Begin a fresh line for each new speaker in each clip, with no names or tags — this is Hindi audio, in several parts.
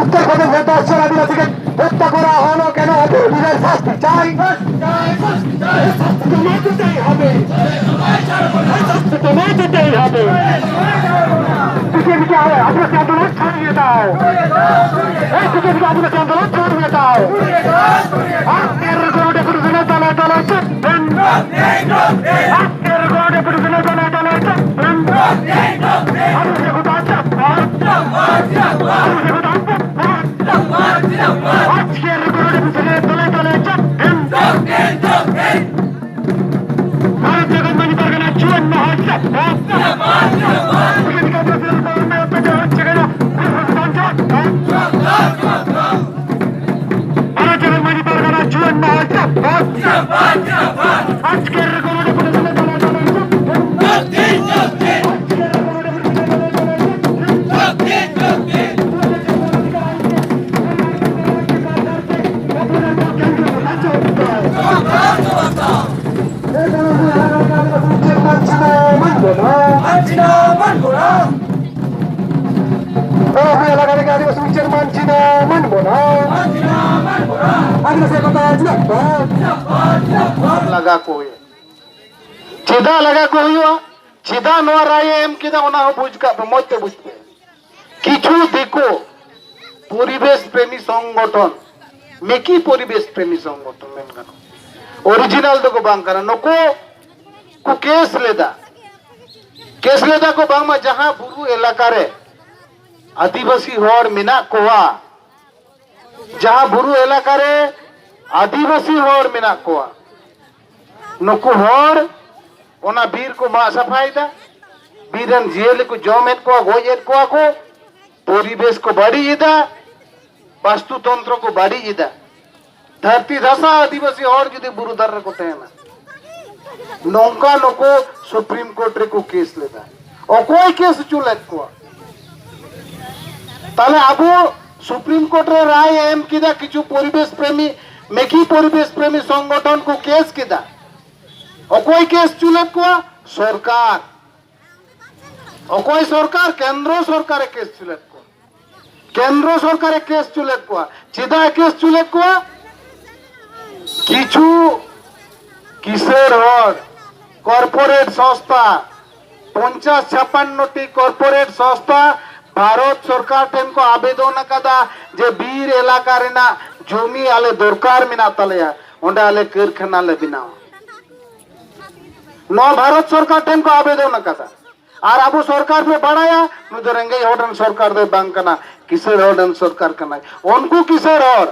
उत्तर प्रदेश दर्शन आदिवासी के हत्या करा हलो केन অপরাধীদের শাস্তি চাই তোমাদেরই হবে তোমাদেরই হবে বিজেপিকে আদিবাসী আন্দোলন ছড়িয়ে দাও এই বিজেপিকে আদিবাসী আন্দোলন ছড়িয়ে দাও আজকের গণে পুরুষের দলে দলে চলবেন আজকের গণে পুরুষের দলে দলে চলবেন আদিবাসী কোথা চাপাত আদিবাসী কোথা আজকের গণে পুরুষের দলে দলে চলবেন ভারত জগন্নাথ পরগনা 54 হচ্ছে বিজেপিকে আদিবাসী আন্দোলনে অত্যাচার হচ্ছে কেন আজকের গণনা পুরুষের দলে দলে लगा को चेदा लगा को चेदा नोआ राय एम केदा ओना बुझ का मजते बुझते किछु देखो परिवेश प्रेमी संगठन मेकी परिवेश प्रेमी संगठन मेन गानो ओरिजिनल दो को बांग करा नको को केस लेदा को बांग मा जहां बुरु इलाका रे आदिवासी होर मिना कोआ जहां बुरु इलाका रे आदिवासी होर मिना कोआ नुकु होर ओना बीर को मा सफाईदा बीरन जेल को जमेत को गोजेत को परिवेश को बाड़ी इदा वास्तु तंत्र को बाड़ी इदा धरती धसा आदिवासी होर जुदी बुरु दर को तेना नौका नुको सुप्रीम कोर्ट रे को केस लेदा और कोई केस चुलेत को ताले आबो सुप्रीम कोर्ट रे राय एम किदा किछु परिवेश प्रेमी मेकी परिवेश प्रेमी संगठन को केस किदा अकोई केस चुलेत को सरकार अकोई सरकार केंद्र सरकार केस चुलेत को केंद्र सरकार केस चुलेत को चिदा केस चुलेत को किछु किसेर हर कॉर्पोरेट संस्था 50-56 कॉर्पोरेट संस्था भारत सरकार टेन को आवेदन कदा जे बीर इलाका रेना जमी आले दरकार मेना तलेया ओंडे आले कारखाना ले बिनाओ न भारत सरकार टेन को आवेदन कदा और अब सरकार पे बढ़ाया नु रेंगे होडन सरकार दे बांग कना किसेर होडन सरकार कना उनको किसेर और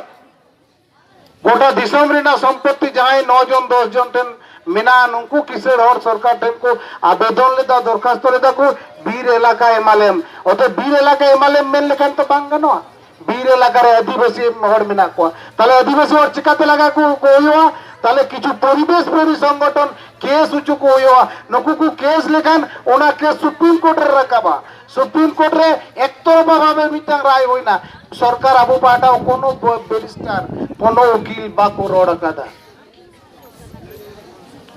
गोटा दिसम रेना संपत्ति जहां 9 जन 10 जन टेन मिना नुकु किसेर और सरकार टेन को आवेदन लेदा दरखास्त लेदा को बीर इलाका एमएलएम ओते बीर इलाका एमएलएम मेन लेखान तो बांग गनो बीर इलाका रे आदिवासी हर मिना को ताले आदिवासी और चिकाते लगा को होयो ताले किछु परिवेश प्रेमी संगठन केस उचु को होयो नुकु को केस लेखान ओना केस सुप्रीम कोर्ट रे रखाबा सुप्रीम कोर्ट रे एकतरफा भावे मिटांग राय होइना सरकार आबो पाटा कोनो बैरिस्टर कोनो वकील बा को रोड कादा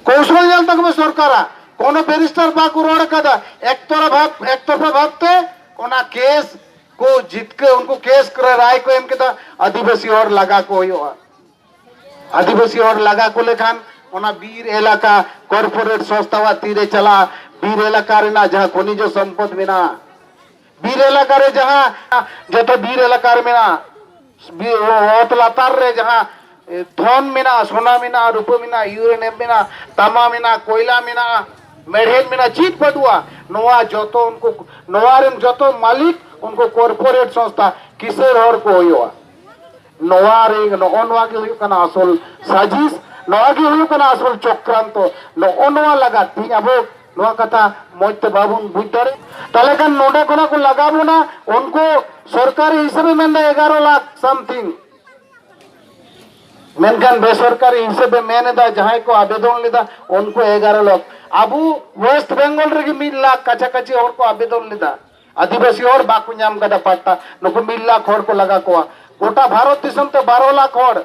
कौशल जल तक में सरकार कोनो बैरिस्टर बा को रोड कादा एकतरफा भागते ओना केस को जीत के उनको केस करे राय को एम के ता आदिवासी और लगा को होयो आदिवासी और लगा को लेखान ओना बीर इलाका कॉर्पोरेट संस्था तीरे चला बीर इलाका रे ना जहां खनिज संपद मेना बीर इलाका रे जहां जतो बीर इलाका रे मेना ओत लातार रे जहां धन मेना सोना मेना रूप मेना यूरेनियम मेना तामा मेना कोयला मेना मेढेन मेना चीट पडुआ नोआ जतो उनको नोआरेन जतो मालिक उनको कॉर्पोरेट संस्था किसेर हर को होयो नोआ रे नोआ के होयो कना असल साजिश नोआ के होयो कना असल चक्रांत नोआ लगा ठीक अब नोआ कथा मजते बाबुन बुझ दरे ताले कान नोडे कोना को लगाबो ना उनको सरकारी हिसाबे मेन 11 लाख समथिंग मेनखान बेसरकारी हिसाबे मेन जहां को आवेदन लेदा उनको 11 लाख अब वेस्ट बेंगल रे 1 लाख काछाकाछि हर को आवेदन लेदा आदिवासी और बाकु नाम कदा पट्टा नुको 1 लाख हर को लगा को गोटा भारत दिसम ते 12 लाख हर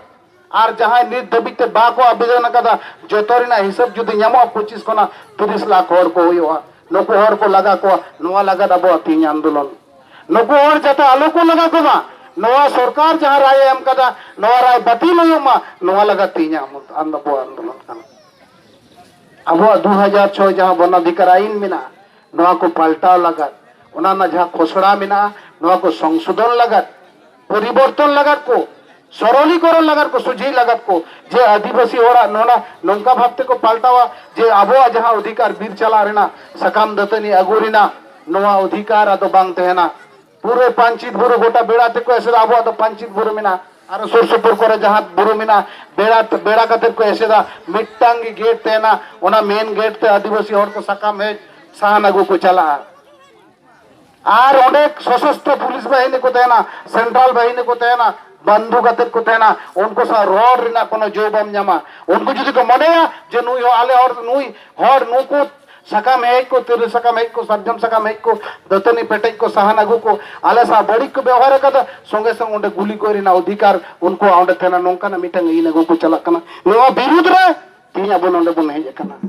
और जहां नित दबिते बाको आवेदन कदा जोतोरिना हिसाब जुदी नामो 25 कोना 30 लाख हर को होयो नुको हर को लगा को नोआ लगा दबो तीन आंदोलन नुको और जाते आलो को लगा को नवा सरकार जहां राय एम कदा नवा राय बातिल होयोमा नवा लगा तीन आंदोलन कना अब 2006 जहां वन अधिकार आईन मिना नवा को पलटाव लगा ओना ना जहां खोसड़ा मिना नवा को संशोधन लगा परिवर्तन लगा को सरलीकरण लगा को सुझी लगा को जे आदिवासी होड़ा नोना नौका भावते को पलटावा जे आबो जहां अधिकार बीर चला रेना सकाम दतनी अगुरिना नवा अधिकार आदो बांग तेना पूरे पांचित बुरु गोटा बेड़ा ते को ऐसे आबो आदो पांचित बुरु मिना आरो सुरसुपुर करे जहां बुरु मिना बेड़ा कते को ऐसे दा मिट्टांगी गेट तेना ओना मेन गेट ते आदिवासी होड़ को सकाम है साहन अगु को चला और अनेक सशस्त्र पुलिस बाहिनी को तेना सेंट्रल बाहिनी को तेना बंधु गतिक को तेना उनको सा रोड रिना कोनो जोबम जमा उनको जुदी को मनेया जे नुई हो आले और नुई हर नुको सकाम है को तेरे सकाम है को सरजम सकाम है को दतनी पेटे को सहन अगु को आले सा बड़ी को व्यवहार कदा संगे संग उंडे गुली कोरिना अधिकार उनको आउंडे तेना नोंका ना मिटंग इन अगु को चला कना नोवा विरुद्ध रे तीन बन उंडे बन हे कना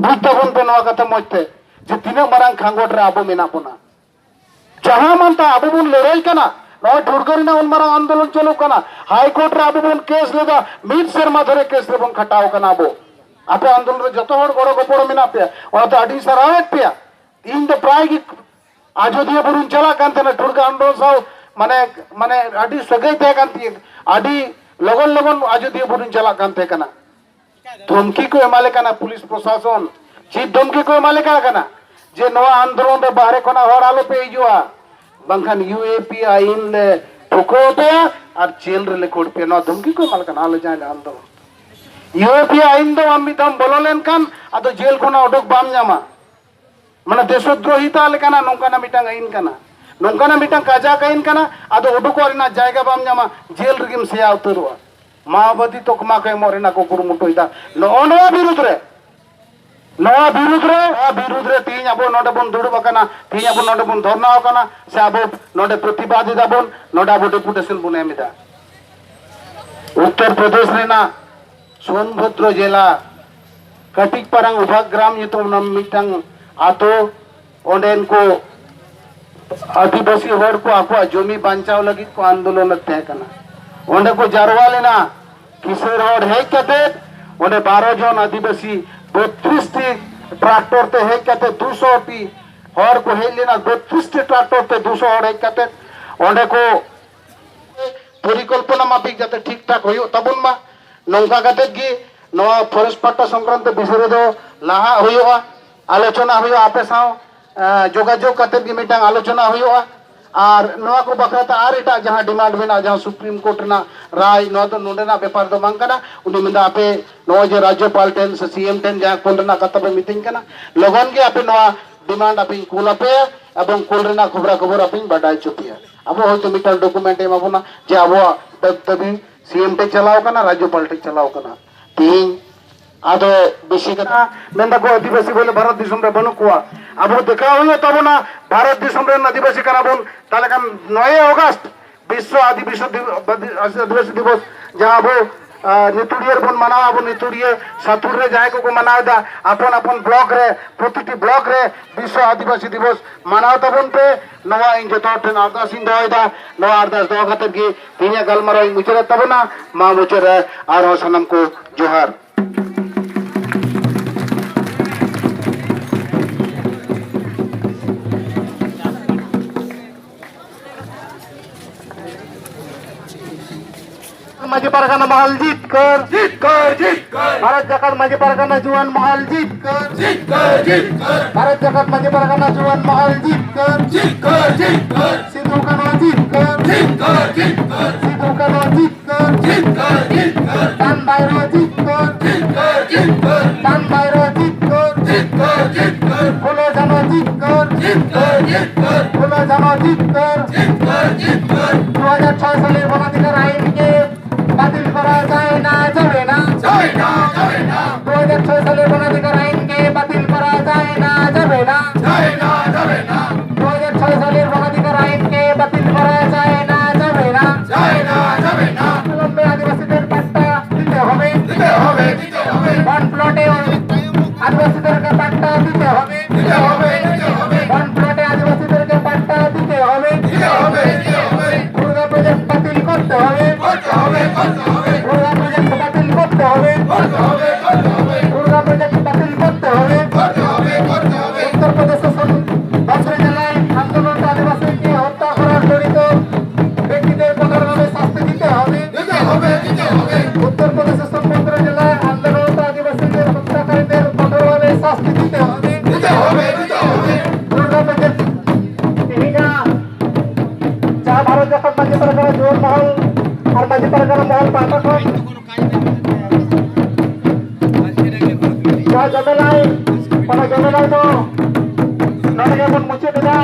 बुद्ध बन पे नोवा कथा मजते जे तीन मारांग खांगोट रे आबो मेना पोना जहां मानता आबो बन लड़ाई कना नवा ठुरगरिना उन मारा आंदोलन चलो कना हाई कोर्ट रे आबो बन केस लेदा मिड शर्मा धरे केस रे बन खटाओ कना आबो आपे आंदोलन रे जतो हर गड़ो गपड़ मेना पे ओना तो आडी सरावट पे इन द प्राय की आजोदिया बुरुन चला कांते ना ठुरगा आंदोलन साव माने माने आडी सगई ते कांती आडी लगन लगन आजोदिया बुरुन चला कांते कना धमकी को एमाले कना पुलिस प्रशासन चीफ धमकी को एमाले कना जे नवा आंदोलन रे बाहरे कोना हर आलो पे हिजुआ बंखान यूएपी आईन ले ठोको पे और जेल रे ले कोड पे न धमकी को एमाले कना आलो जाने आंदोलन यूएपी आईन दो आमी दम बोलोलेन कान आदो जेल कोना ओडक बाम जामा माने देशद्रोहिता लेकाना नोंकाना मिटांग आईन काना नोंकाना मिटांग काजा काईन काना आदो ओडक ओरिना जायगा बाम जामा जेल रिगिम सेया उतरवा माओवादी तोकमा के मोरेना को कुरुमुटोइदा नोनवा विरुद्ध रे तीन अब नोडे बन दुड़ब कना तीन अब नोडे बन धरना कना से अब नोडे प्रतिवादी दाबन नोडे अब डेपुटेशन बन एमिदा उत्तर प्रदेश रेना सोनभद्र जिला कटिकपारांग उपग्राम युतम मिटांग आतो ओंडेन को आदिवासी होड़ को आको जमी बांचाव लगी को आंदोलन तय कना ओंडे को जारवा लेना किशोर होड़ है कते ओंडे 12 जन आदिवासी 32 ट्रैक्टर ते है कते 200 टी होड़ को है लेना 32 ट्रैक्टर ते 200 होड़ है कते ओंडे को परिकल्पना माफिक जाते ठीक ठाक होयो तबुन मा नौका कते की नवा फॉरेस्ट पट्टा संक्रांत विषय दो लाहा होयो आलोचना होयो आपे साव जोगाजोग कते की मीटिंग आलोचना होयो और नवा को बखराता आर एटा जहां डिमांड मेना जहां सुप्रीम कोर्ट ना राय नो तो नोडेना व्यापार दो मांग कना उनी मिंदा आपे नो जे राज्यपाल टेन से सीएम टेन जहां कोलना कतब मीटिंग कना लोगन के आपे नवा डिमांड आपे कुल आपे एवं कोलना खबरा खबर आपे बडाई चुपिया अब होय मीटर डॉक्यूमेंट एम अबना जे अब तभी सीएम टे चलाओ कना राज्यपाल टे चलाओ कना तीन आदो बेसी कना मेंदा को आदिवासी बोले भारत दिसम रे बनु कुआ अब देखा हुई तब ना भारत दिसम रे आदिवासी कना बोन ताले का 9 अगस्त विश्व आदिवासी दिवस जहां वो नितुड़ियर बन मनाओ अब नितुड़िये सातुर रे जाए को मनाओ दा अपन अपन ब्लॉक रे प्रतिटी ब्लॉक रे विश्व आदिवासी दिवस मनाओ तबन पे नवा इन जतो टेन अरदास इन दोयदा नवा अरदास दो खतर की तीन गलमरो मुचरे तबना मा मुचरे आरो सनम को जोहार माजी परगना महल जीत कर भारत जगत माजी परगना जुआन महल जीत कर भारत जगत माजी परगना जुआन महल जीत कर सिद्धू का नाम जीत कर सिद्धू का नाम जीत कर तान बायरो जीत कर तान बायरो जीत कर फुलो जानो जीत कर फुलो जानो जीत कर
2006 সালের বনাধিকার আইনকে বাতিল করা যায় না, যাবে না। 2006 সালের বনাধিকার আইনকে বাতিল করা যায় না, যাবে না। 2006 সালের বনাধিকার আইনকে বাতিল করা যায় না, যাবে না। অবিলম্বে আদিবাসীদের পাট্টা দিতে হবে। বন প্লটে আদিবাসীদেরকে পাট্টা দিতে হবে। বন প্লটে আদিবাসীদেরকে পাট্টা দিতে হবে। দুর্গা প্রজেক্ট বাতিল করতে হবে। দুর্গা প্রজেক্ট বাতিল করতে হবে। দুর্গা প্রজেক্ট বাতিল করতে হবে। উত্তরপ্রদেশ বছরে জেলায় আন্দোলন আদিবাসীকে হত্যা করার জড়িত ব্যক্তিদের কঠোরভাবে শাস্তি দিতে হবে। উত্তরপ্রদেশের সোনভদ্র জেলায় আন্দোলন আদিবাসীদের হত্যাকারীদের কঠোরভাবে শাস্তি দিতে হবে। দুর্গা প্রজেক্ট যা ভারত যখন মাঝি সরকারের জোর মহল আর মাঝি সরকারের মহল পাঠান যা জমেলায় কোনো জমেলায় তো নটাকে মুছে দেওয়া